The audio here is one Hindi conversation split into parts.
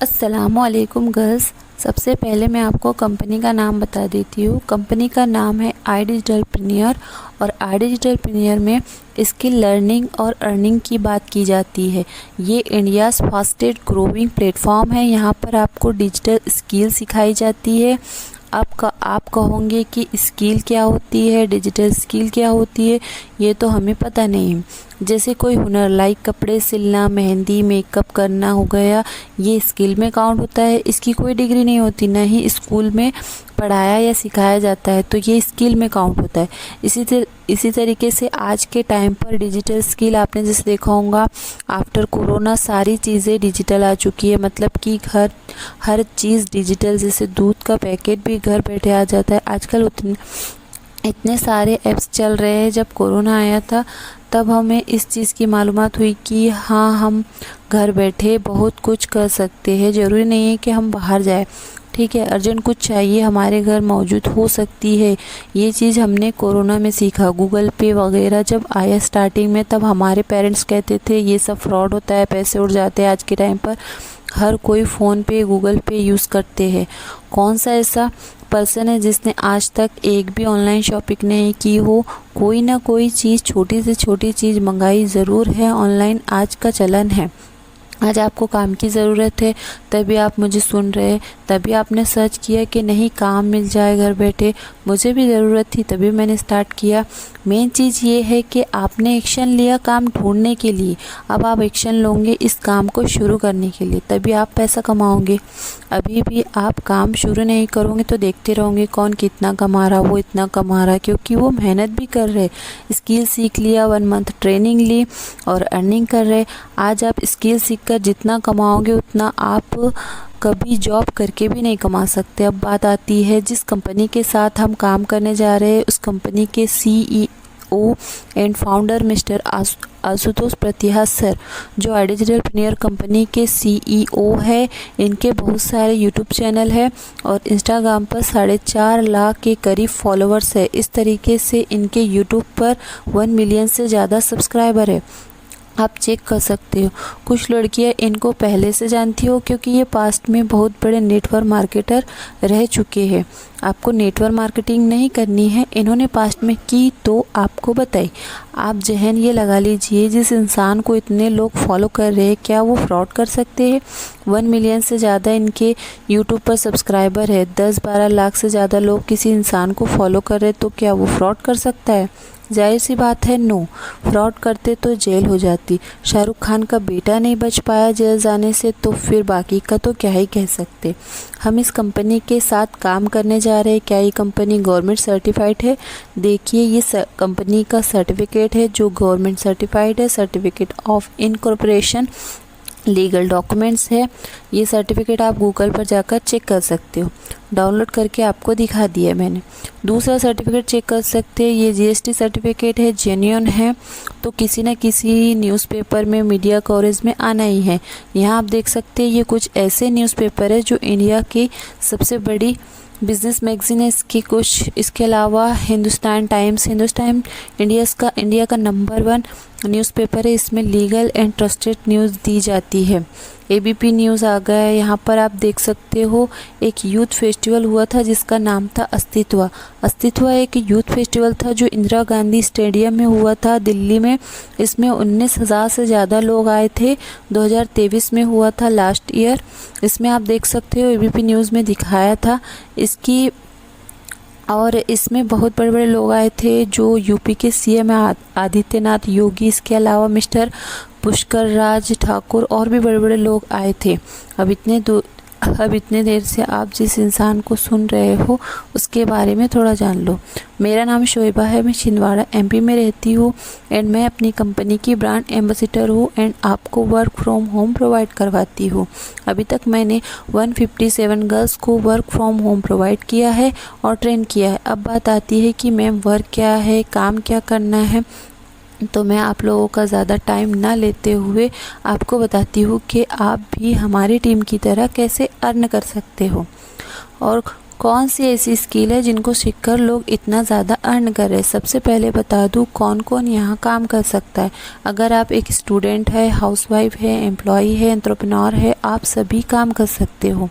अस्सलामुअलैकुम गर्ल्स। सबसे पहले मैं आपको कंपनी का नाम बता देती हूँ। कंपनी का नाम है iDigitalPreneur और iDigitalPreneur में स्किल लर्निंग और अर्निंग की बात की जाती है। ये इंडियाज़ फास्टेस्ट ग्रोइंग प्लेटफॉर्म है। यहाँ पर आपको डिजिटल स्किल सिखाई जाती है। आप कहोगे कि स्किल क्या होती है, डिजिटल स्किल क्या होती है, ये तो हमें पता नहीं। जैसे कोई हुनर लाइक कपड़े सिलना, मेहंदी, मेकअप करना हो गया, ये स्किल में काउंट होता है। इसकी कोई डिग्री नहीं होती, ना ही स्कूल में पढ़ाया या सिखाया जाता है, तो ये स्किल में काउंट होता है। इसी तरीके से आज के टाइम पर डिजिटल स्किल आपने जैसे देखा होगा, आफ्टर कोरोना सारी चीज़ें डिजिटल आ चुकी है। मतलब कि हर चीज़ डिजिटल, जैसे दूध का पैकेट भी घर बैठे आ जाता है। आजकल इतने सारे ऐप्स चल रहे हैं। जब कोरोना आया था तब हमें इस चीज़ की मालूमात हुई कि हाँ, हम घर बैठे बहुत कुछ कर सकते हैं। ज़रूरी नहीं है कि हम बाहर जाए, ठीक है। अर्जेंट कुछ चाहिए, हमारे घर मौजूद हो सकती है। ये चीज़ हमने कोरोना में सीखा। गूगल पे वगैरह जब आया स्टार्टिंग में, तब हमारे पेरेंट्स कहते थे ये सब फ्रॉड होता है, पैसे उड़ जाते हैं। आज के टाइम पर हर कोई फ़ोन पे, गूगल पे यूज़ करते हैं। कौन सा ऐसा पर्सन है जिसने आज तक एक भी ऑनलाइन शॉपिंग नहीं की हो? कोई ना कोई चीज़, छोटी से छोटी चीज़ मंगाई ज़रूर है ऑनलाइन। आज का चलन है। आज आपको काम की ज़रूरत है, तभी आप मुझे सुन रहे हैं, तभी आपने सर्च किया कि नहीं काम मिल जाए घर बैठे। मुझे भी ज़रूरत थी, तभी मैंने स्टार्ट किया। मेन चीज़ ये है कि आपने एक्शन लिया काम ढूंढने के लिए। अब आप एक्शन लोगे इस काम को शुरू करने के लिए, तभी आप पैसा कमाओगे। अभी भी आप काम शुरू नहीं करोगे तो देखते रहोगे कौन कितना कमा रहा, वो इतना कमा रहा, क्योंकि वो मेहनत भी कर रहे। स्किल सीख लिया, 1 मंथ ट्रेनिंग ली और अर्निंग कर रहे। आज आप स्किल सीख कर जितना कमाओगे उतना आप कभी जॉब करके भी नहीं कमा सकते। अब बात आती है जिस कंपनी के साथ हम काम करने जा रहे हैं, उस कंपनी के CEO and founder mister Ashutosh Pratihas sir, जो iDigitalPreneur कंपनी के CEO है। इनके बहुत सारे यूट्यूब चैनल है और इंस्टाग्राम पर 4.5 लाख के करीब फॉलोअर्स है। इस तरीके से इनके यूट्यूब पर 1 मिलियन से ज़्यादा सब्सक्राइबर है। आप चेक कर सकते हो। कुछ लड़कियां इनको पहले से जानती हो, क्योंकि ये पास्ट में बहुत बड़े नेटवर्क मार्केटर रह चुके हैं। आपको नेटवर्क मार्केटिंग नहीं करनी है, इन्होंने पास्ट में की तो आपको बताई। आप जहन ये लगा लीजिए, जिस इंसान को इतने लोग फॉलो कर रहे हैं, क्या वो फ्रॉड कर सकते हैं? 1 मिलियन से ज़्यादा इनके यूट्यूब पर सब्सक्राइबर है। 10-12 लाख से ज़्यादा लोग किसी इंसान को फॉलो कर रहे हैं, तो क्या वो फ्रॉड कर सकता है? जाहिर सी बात है, नो। फ्रॉड करते तो जेल हो जाती। शाहरुख खान का बेटा नहीं बच पाया जेल जाने से, तो फिर बाकी का तो क्या ही कह सकते। हम इस कंपनी के साथ काम करने जा रहे हैं। क्या ये कंपनी गवर्नमेंट सर्टिफाइड है? देखिए, ये कंपनी का सर्टिफिकेट है जो गवर्नमेंट सर्टिफाइड है। Certificate of incorporation, legal documents है। ये सर्टिफिकेट आप गूगल पर जाकर चेक कर सकते हो। डाउनलोड करके आपको दिखा दिया मैंने। दूसरा सर्टिफिकेट चेक कर सकते हैं, ये GST सर्टिफिकेट है, जेन्युइन है, तो किसी न किसी न्यूज़पेपर में, मीडिया कवरेज में आना ही है। यहाँ आप देख सकते हैं, ये कुछ ऐसे न्यूज़पेपर है जो इंडिया की सबसे बड़ी बिजनेस मैगजीन है। इसके अलावा हिंदुस्तान टाइम्स इंडिया का नंबर 1 न्यूज़पेपर है। इसमें लीगल एंड ट्रस्टेड न्यूज़ दी जाती है। ABP न्यूज़ आ गया है। यहाँ पर आप देख सकते हो, एक यूथ फेस्टिवल हुआ था जिसका नाम था अस्तित्व एक यूथ फेस्टिवल था जो इंदिरा गांधी स्टेडियम में हुआ था दिल्ली में। इसमें 19,000 से ज़्यादा लोग आए थे। 2023 में हुआ था, लास्ट ईयर। इसमें आप देख सकते हो, ABP न्यूज़ में दिखाया था इसकी। और इसमें बहुत बड़े बड़े लोग आए थे, जो यूपी के CM आदित्यनाथ योगी, इसके अलावा मिस्टर पुष्कर राज ठाकुर और भी बड़े बड़े लोग आए थे। अब इतने देर से आप जिस इंसान को सुन रहे हो उसके बारे में थोड़ा जान लो। मेरा नाम शोएबा है, मैं छिंदवाड़ा MP में रहती हूँ एंड मैं अपनी कंपनी की ब्रांड एम्बेसडर हूँ एंड आपको वर्क फ्रॉम होम प्रोवाइड करवाती हूँ। अभी तक मैंने 157 गर्ल्स को वर्क फ्रॉम होम प्रोवाइड किया है और ट्रेन किया है। अब बात आती है कि मैम वर्क क्या है, काम क्या करना है, तो मैं आप लोगों का ज़्यादा टाइम ना लेते हुए आपको बताती हूँ कि आप भी हमारी टीम की तरह कैसे अर्न कर सकते हो। और कौन सी ऐसी स्किल है जिनको सीखकर लोग इतना ज़्यादा अर्न कर रहे हैं। सबसे पहले बता दूं कौन कौन यहाँ काम कर सकता है। अगर आप एक स्टूडेंट है, हाउसवाइफ है, एम्प्लॉई है, एंटरप्रेन्योर है, आप सभी काम कर सकते हो।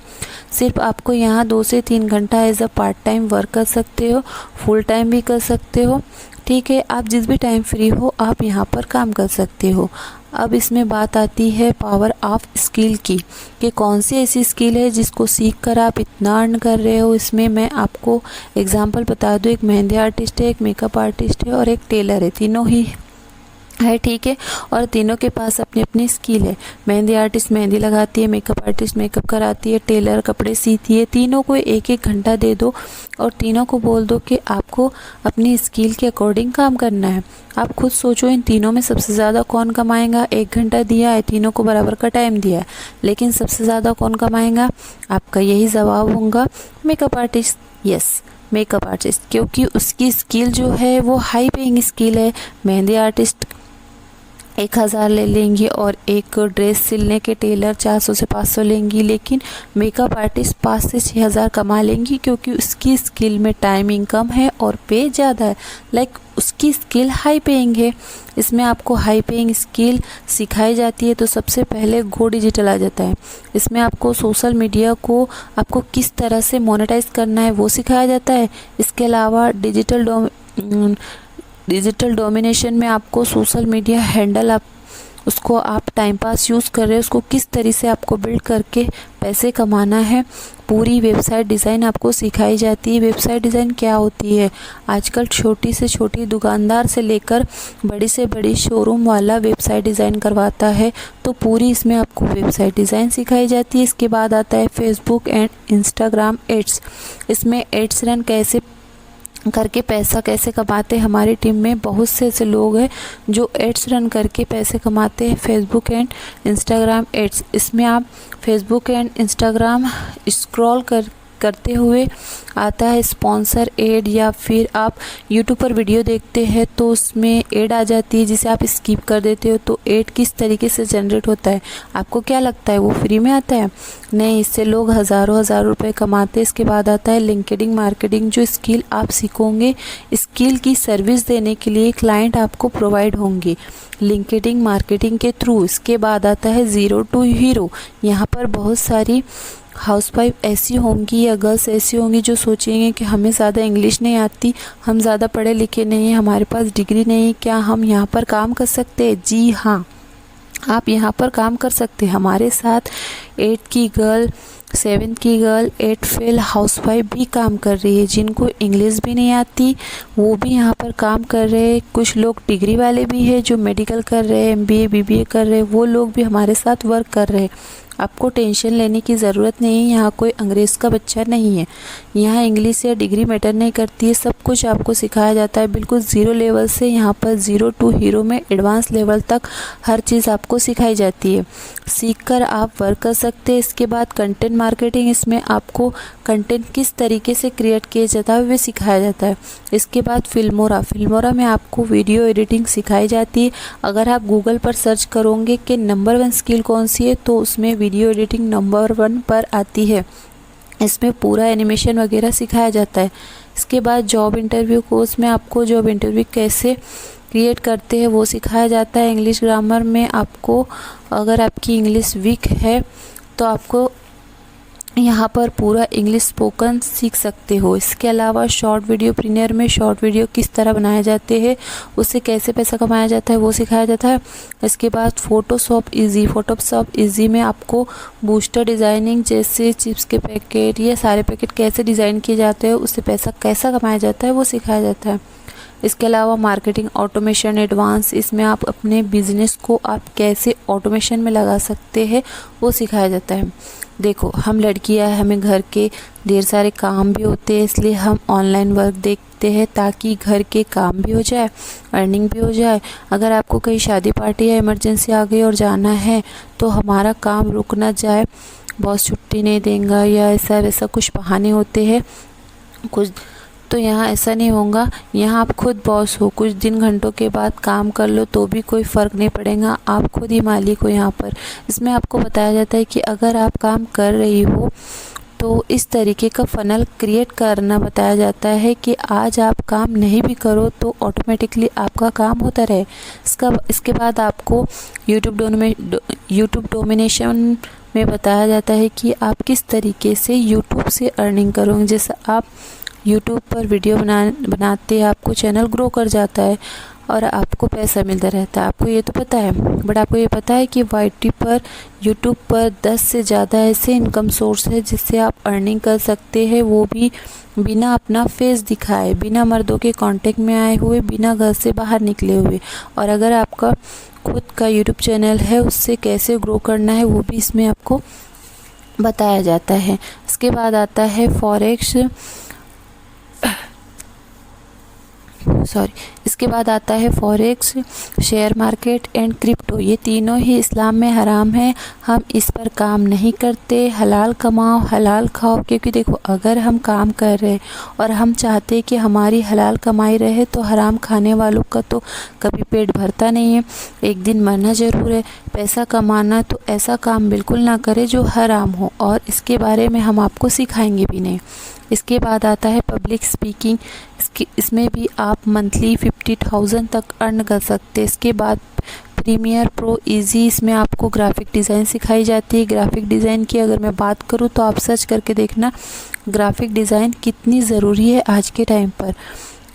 सिर्फ आपको यहाँ 2 से 3 घंटा as a part time work कर सकते हो, फुल टाइम भी कर सकते हो। ठीक है, आप जिस भी टाइम फ्री हो आप यहाँ पर काम कर सकते हो। अब इसमें बात आती है पावर ऑफ स्किल की, कि कौन सी ऐसी स्किल है जिसको सीख कर आप इतना अर्न कर रहे हो। इसमें मैं आपको एग्जांपल बता दूँ, एक मेहंदी आर्टिस्ट है, एक मेकअप आर्टिस्ट है और एक टेलर है, तीनों ही है। ठीक है, और तीनों के पास अपनी अपनी स्किल है। मेहंदी आर्टिस्ट मेहंदी लगाती है, मेकअप आर्टिस्ट मेकअप कराती है, टेलर कपड़े सीती है। तीनों को 1-1 घंटा दे दो और तीनों को बोल दो कि आपको अपनी स्किल के अकॉर्डिंग काम करना है। आप खुद सोचो इन तीनों में सबसे ज़्यादा कौन कमाएगा। 1 घंटा दिया है, तीनों को बराबर का टाइम दिया है, लेकिन सबसे ज़्यादा कौन कमाएगा? आपका यही जवाब होगा makeup artist. Yes, makeup artist, क्योंकि उसकी स्किल जो है वो हाई पेइंग स्किल है। मेहंदी आर्टिस्ट 1000 ले लेंगी और एक ड्रेस सिलने के टेलर 400 से 500 लेंगी, लेकिन मेकअप आर्टिस्ट 5 से 6000 कमा लेंगी, क्योंकि उसकी स्किल में टाइमिंग कम है और पे ज़्यादा है। लाइक उसकी स्किल हाई पेइंग है। इसमें आपको हाई पेइंग स्किल सिखाई जाती है तो सबसे पहले गो डिजिटल आ जाता है। इसमें आपको सोशल मीडिया को आपको किस तरह से मोनेटाइज करना है वो सिखाया जाता है। इसके अलावा डिजिटल डोमिनेशन में आपको सोशल मीडिया हैंडल उसको आप टाइम पास यूज़ कर रहे हैं, उसको किस तरह से आपको बिल्ड करके पैसे कमाना है। पूरी वेबसाइट डिज़ाइन आपको सिखाई जाती है। वेबसाइट डिज़ाइन क्या होती है? आजकल छोटी से छोटी दुकानदार से लेकर बड़ी से बड़ी शोरूम वाला वेबसाइट डिज़ाइन करवाता है, तो पूरी इसमें आपको वेबसाइट डिज़ाइन सिखाई जाती है। इसके बाद आता है फेसबुक एंड इंस्टाग्राम एड्स। इसमें एड्स रन कैसे करके पैसा कैसे कमाते हैं। हमारी टीम में बहुत से ऐसे लोग हैं जो एड्स रन करके पैसे कमाते हैं, फेसबुक एंड इंस्टाग्राम एड्स। इसमें आप फेसबुक एंड इंस्टाग्राम स्क्रॉल करते हुए आता है स्पॉन्सर एड, या फिर आप यूट्यूब पर वीडियो देखते हैं तो उसमें एड आ जाती है जिसे आप स्किप कर देते हो। तो एड किस तरीके से जनरेट होता है? आपको क्या लगता है वो फ्री में आता है? नहीं, इससे लोग हज़ारों रुपए कमाते हैं। इसके बाद आता है लिंक्डइन मार्केटिंग। जो स्किल आप सीखोगे, स्किल की सर्विस देने के लिए क्लाइंट आपको प्रोवाइड होंगे लिंक्डइन मार्केटिंग के थ्रू। इसके बाद आता है ज़ीरो टू हीरो। यहाँ पर बहुत सारी हाउसवाइफ ऐसी होंगी या गर्ल्स ऐसी होंगी जो सोचेंगे कि हमें ज़्यादा इंग्लिश नहीं आती, हम ज़्यादा पढ़े लिखे नहीं हैं, हमारे पास डिग्री नहीं है, क्या हम यहाँ पर काम कर सकते हैं? जी हाँ, आप यहाँ पर काम कर सकते हैं। हमारे साथ 8th की गर्ल, 7th की गर्ल, 8 फेल हाउसवाइफ भी काम कर रही है। जिनको इंग्लिश भी नहीं आती वो भी यहाँ पर काम कर रहे हैं। कुछ लोग डिग्री वाले भी हैं जो मेडिकल कर रहे हैं, MBA BBA कर रहे हैं, वो लोग भी हमारे साथ वर्क कर रहे हैं। आपको टेंशन लेने की ज़रूरत नहीं है, यहाँ कोई अंग्रेज़ का बच्चा नहीं है। यहाँ इंग्लिश या डिग्री मैटर नहीं करती है, सब कुछ आपको सिखाया जाता है बिल्कुल ज़ीरो लेवल से। यहाँ पर ज़ीरो टू हीरो में एडवांस लेवल तक हर चीज़ आपको सिखाई जाती है। सीखकर आप वर्क कर सकते हैं। इसके बाद कंटेंट मार्केटिंग, इसमें आपको कंटेंट किस तरीके से क्रिएट किया जाता है वो सिखाया जाता है। इसके बाद फिल्मोरा में आपको वीडियो एडिटिंग सिखाई जाती है। अगर आप गूगल पर सर्च करोगे कि नंबर 1 स्किल कौन सी है तो उसमें वीडियो एडिटिंग नंबर 1 पर आती है। इसमें पूरा एनिमेशन वगैरह सिखाया जाता है। इसके बाद जॉब इंटरव्यू कोर्स में आपको जॉब इंटरव्यू कैसे क्रिएट करते हैं वो सिखाया जाता है। इंग्लिश ग्रामर में आपको, अगर आपकी इंग्लिश वीक है तो आपको यहाँ पर पूरा इंग्लिश स्पोकन सीख सकते हो। इसके अलावा शॉर्ट वीडियो प्रीमियर में शॉर्ट वीडियो किस तरह बनाए जाते हैं, उससे कैसे पैसा कमाया जाता है वो सिखाया जाता है। इसके बाद फोटोशॉप इजी में आपको बूस्टर डिज़ाइनिंग जैसे चिप्स के पैकेट, ये सारे पैकेट कैसे डिज़ाइन किए जाते हैं, उससे पैसा कैसा कमाया जाता है वो सिखाया जाता है। इसके अलावा मार्केटिंग ऑटोमेशन एडवांस, इसमें आप अपने बिजनेस को आप कैसे ऑटोमेशन में लगा सकते हैं वो सिखाया जाता है। देखो, हम लड़कियां हैं, हमें घर के ढेर सारे काम भी होते हैं, इसलिए हम ऑनलाइन वर्क देखते हैं ताकि घर के काम भी हो जाए, अर्निंग भी हो जाए। अगर आपको कहीं शादी पार्टी या इमरजेंसी आ गई और जाना है तो हमारा काम रुक ना जाए, बॉस छुट्टी नहीं देगा या ऐसा वैसा कुछ बहाने होते हैं कुछ, तो यहाँ ऐसा नहीं होगा। यहाँ आप खुद बॉस हो, कुछ दिन घंटों के बाद काम कर लो तो भी कोई फ़र्क नहीं पड़ेगा, आप खुद ही मालिक हो यहाँ पर। इसमें आपको बताया जाता है कि अगर आप काम कर रही हो तो इस तरीके का फ़नल क्रिएट करना बताया जाता है कि आज आप काम नहीं भी करो तो ऑटोमेटिकली आपका काम होता रहे। इसके बाद आपको यूट्यूब डोमिनेशन में बताया जाता है कि आप किस तरीके से यूट्यूब से अर्निंग करोगे। जैसे आप यूट्यूब पर वीडियो बनाते आपको चैनल ग्रो कर जाता है और आपको पैसा मिलता रहता है। आपको ये तो पता है, बट आपको ये पता है कि YT पर यूट्यूब पर 10 से ज़्यादा ऐसे इनकम सोर्स है जिससे आप अर्निंग कर सकते हैं, वो भी बिना अपना फेस दिखाए, बिना मर्दों के कांटेक्ट में आए हुए, बिना घर से बाहर निकले हुए। और अगर आपका खुद का यूट्यूब चैनल है उससे कैसे ग्रो करना है वो भी इसमें आपको बताया जाता है। इसके बाद आता है forex, share market and crypto. ये तीनों ही इस्लाम में हराम है। हम इस पर काम नहीं करते। हलाल कमाओ, हलाल खाओ। क्योंकि देखो, अगर हम काम कर रहे हैं और हम चाहते हैं कि हमारी हलाल कमाई रहे तो हराम खाने वालों का तो कभी पेट भरता नहीं है, एक दिन मरना ज़रूर है। पैसा कमाना तो ऐसा काम बिल्कुल ना करें जो हराम हो, और इसके बारे में हम आपको सिखाएंगे भी नहीं। इसके बाद आता है पब्लिक स्पीकिंग। इसमें भी आप मंथली 50,000 तक अर्न कर सकते हैं। इसके बाद प्रीमियर प्रो इजी, इसमें आपको ग्राफिक डिज़ाइन सिखाई जाती है। ग्राफिक डिज़ाइन की अगर मैं बात करूँ तो आप सर्च करके देखना ग्राफिक डिज़ाइन कितनी ज़रूरी है आज के टाइम पर।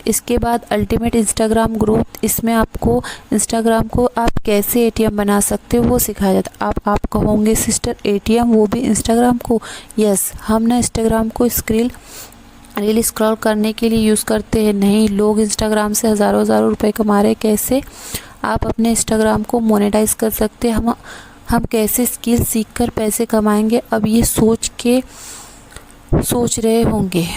इसके बाद अल्टीमेट इंस्टाग्राम ग्रोथ, इसमें आपको इंस्टाग्राम को आप कैसे ATM बना सकते हो वो सिखाया जाता है। आप कहोगे सिस्टर ATM वो भी इंस्टाग्राम को? यस, हम ना इंस्टाग्राम को रील स्क्रॉल करने के लिए यूज़ करते हैं। नहीं, लोग इंस्टाग्राम से हज़ारों रुपए कमा रहे हैं। कैसे आप अपने इंस्टाग्राम को मोनेटाइज कर सकते हैं, हम कैसे स्किल सीखकर पैसे कमाएंगे, अब ये सोच रहे होंगे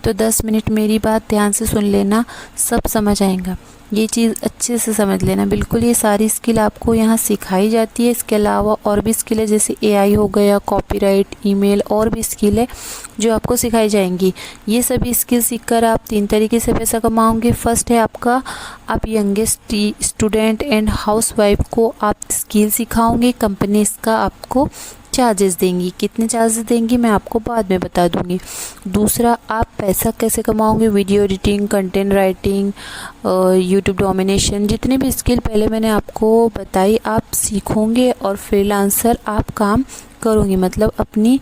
तो 10 मिनट मेरी बात ध्यान से सुन लेना, सब समझ आएगा। ये चीज़ अच्छे से समझ लेना बिल्कुल। ये सारी स्किल आपको यहाँ सिखाई जाती है। इसके अलावा और भी स्किल है, जैसे AI हो गया, कॉपीराइट, ईमेल, और भी स्किल है जो आपको सिखाई जाएंगी। ये सभी स्किल सीखकर आप 3 तरीके से पैसा कमाओगे। फर्स्ट है आपका, आप यंगेस्ट स्टूडेंट एंड हाउसवाइफ को आप स्किल सिखाओगे। कंपनी इसका आपको चार्जेस देंगी। कितने चार्जेस देंगी मैं आपको बाद में बता दूंगी। दूसरा, आप पैसा कैसे कमाओगे? Video editing, content writing, YouTube domination, जितने भी स्किल पहले मैंने आपको बताई आप सीखोगे और फ्रीलांसर आप काम करोगे, मतलब अपनी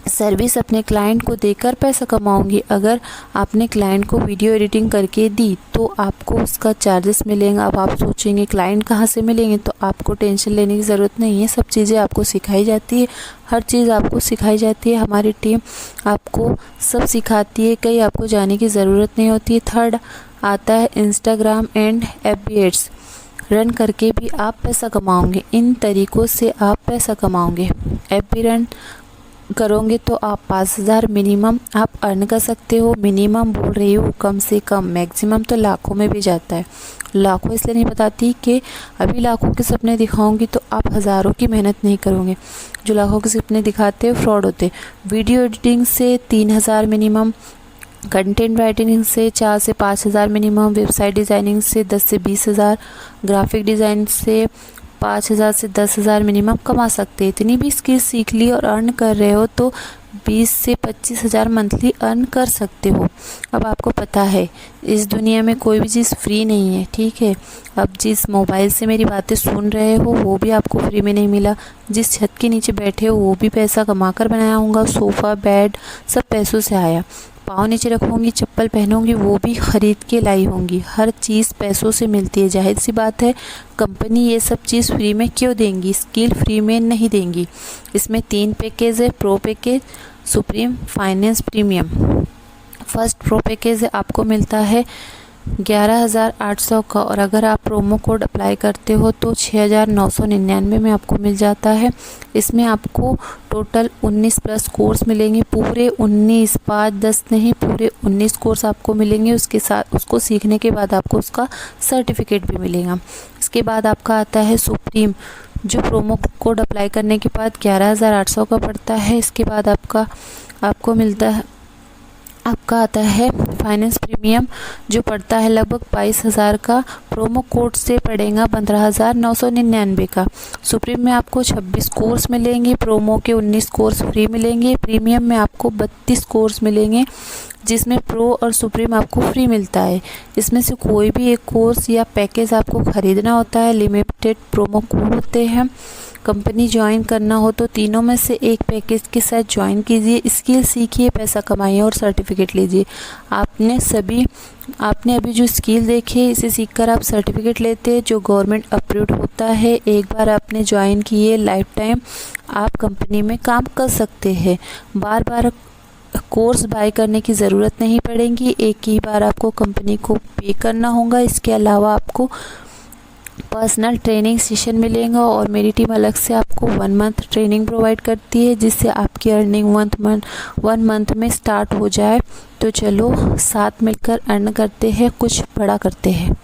सर्विस अपने क्लाइंट को देकर पैसा कमाऊंगी। अगर आपने क्लाइंट को वीडियो एडिटिंग करके दी तो आपको उसका चार्जेस मिलेंगे। अब आप सोचेंगे क्लाइंट कहाँ से मिलेंगे, तो आपको टेंशन लेने की ज़रूरत नहीं है। सब चीज़ें आपको सिखाई जाती है, हर चीज़ आपको सिखाई जाती है। हमारी टीम आपको सब सिखाती है, कहीं आपको जाने की ज़रूरत नहीं होती है। थर्ड आता है Instagram and FB ads, run करके भी आप पैसा कमाओगे। इन तरीक़ों से आप पैसा कमाओगे। FB रन करोगे तो आप 5,000 मिनिमम आप अर्न कर सकते हो। मिनिमम बोल रही हूँ, कम से कम, मैक्सिमम तो लाखों में भी जाता है। लाखों इसलिए नहीं बताती कि अभी लाखों के सपने दिखाऊंगी तो आप हज़ारों की मेहनत नहीं करोगे। जो लाखों के सपने दिखाते हैं फ्रॉड होते। वीडियो एडिटिंग से 3,000 मिनिमम, कंटेंट राइटिंग से 4 से 5,000 मिनिमम, वेबसाइट डिज़ाइनिंग से 10 से 20,000, ग्राफिक डिज़ाइन से 5,000 से 10,000 मिनिमम कमा सकते हैं। इतनी भी स्किल सीख ली और अर्न कर रहे हो तो 20 से 25,000 मंथली अर्न कर सकते हो। अब आपको पता है इस दुनिया में कोई भी चीज़ फ्री नहीं है, ठीक है। अब जिस मोबाइल से मेरी बातें सुन रहे हो वो भी आपको फ्री में नहीं मिला। जिस छत के नीचे बैठे हो वो भी पैसा कमा कर बनाया होगा। सोफ़ा, बेड सब पैसों से आया। पाँव नीचे रखूँगी, चप्पल पहनूँगी, वो भी ख़रीद के लाई होंगी। हर चीज़ पैसों से मिलती है। जाहिर सी बात है कंपनी ये सब चीज़ फ्री में क्यों देंगी, स्किल फ्री में नहीं देंगी। इसमें 3 पैकेज है, pro package, supreme, finance, premium. First pro package है, आपको मिलता है 11,800 का, और अगर आप प्रोमो कोड अप्लाई करते हो तो 6,999 में आपको मिल जाता है। इसमें आपको टोटल 19 प्लस कोर्स मिलेंगे। पूरे 19, 5, 10 नहीं, पूरे 19 कोर्स आपको मिलेंगे। उसके साथ उसको सीखने के बाद आपको उसका सर्टिफिकेट भी मिलेगा। इसके बाद आपका आता है सुप्रीम, जो प्रोमो कोड अप्लाई करने के बाद 11,800 का पड़ता है। इसके बाद आपको मिलता है, आपका आता है फाइनेंस प्रीमियम जो पड़ता है लगभग 22,000 का, प्रोमो कोड से पड़ेगा 15,999 का। सुप्रीम में आपको 26 कोर्स मिलेंगे, प्रोमो के 19 कोर्स फ्री मिलेंगे। प्रीमियम में आपको 32 कोर्स मिलेंगे जिसमें प्रो और सुप्रीम आपको फ्री मिलता है। इसमें से कोई भी एक कोर्स या पैकेज आपको ख़रीदना होता है। लिमिटेड प्रोमो कोड होते हैं। कंपनी ज्वाइन करना हो तो तीनों में से एक पैकेज के साथ ज्वाइन कीजिए, स्किल सीखिए, पैसा कमाइए और सर्टिफिकेट लीजिए। आपने अभी जो स्किल देखी इसे सीखकर आप सर्टिफिकेट लेते हैं जो गवर्नमेंट अप्रूव्ड होता है। एक बार आपने ज्वाइन किए, लाइफ टाइम आप कंपनी में काम कर सकते हैं। बार बार कोर्स बाय करने की ज़रूरत नहीं पड़ेगी, एक ही बार आपको कंपनी को पे करना होगा। इसके अलावा आपको पर्सनल ट्रेनिंग सेशन मिलेगा और मेरी टीम अलग से आपको 1 मंथ ट्रेनिंग प्रोवाइड करती है जिससे आपकी अर्निंग 1 मंथ में स्टार्ट हो जाए। तो चलो साथ मिलकर अर्न करते हैं, कुछ बड़ा करते हैं।